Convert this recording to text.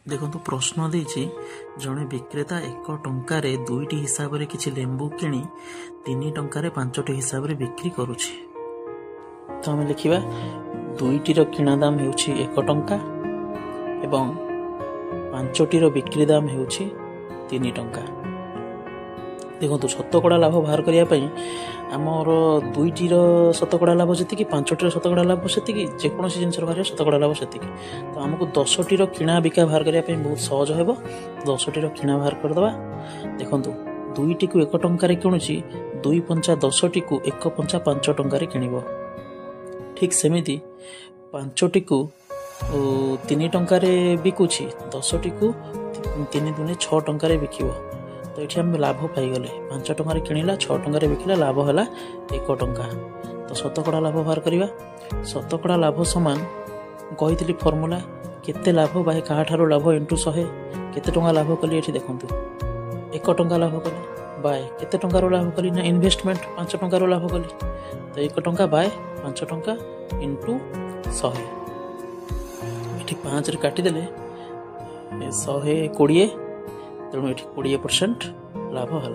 देखो प्रश्न देछि जड़े विक्रेता 1 टंकार 2टी हिसाब रे किछि लेंबू किणी 3 टंकार 5टी हिसाब रे बिक्री करुछि। तो आम लिखा 2टीर किणा दाम हेउछि 1 टंका एवं 5टीर बिक्री दाम हेउछि 3 टंका। देखो शतकड़ा लाभ बाहर करने आमर 2टीर शतकड़ा लाभ जी 5टीर शतकड़ा लाभ से जेकोसी जिन बाहर शतकड़ा लाभ से तो आमको 10टीर किणा बिका बाहर करने बहुत सहज हो 10टीर किणा बाहर करदे। देखो 2टी को 1 टंकार किणुची 2 पंचा 10टी को 1 पंचा 5 टंकार किणव। ठीक सेमिति 5टी को 3 टंकार बिकुची 10टी को 3 दूने 6 टंकार बिकिब। तो ये आम लाभ पाईगले 5 टंकार किणला 6 टंकार बिकिला लाभ है 1 टंका। तो शतकड़ा लाभ बाहर करवा। शतकड़ा लाभ समान कही फर्मूला केते लाभ बाय क्या लाभ इंटू 100 केते टंका लाभ कली। ये देखो 1 टंका लाभ कली बाय केते टंकार लाभ कली ना इन्वेस्टमेंट 5 टंकार लाभ कली। तो 1 टंका बाय 5 टंका इंटू 100 ये 5 रे काटिदेले 120 तेणु ये 20% लाभ है।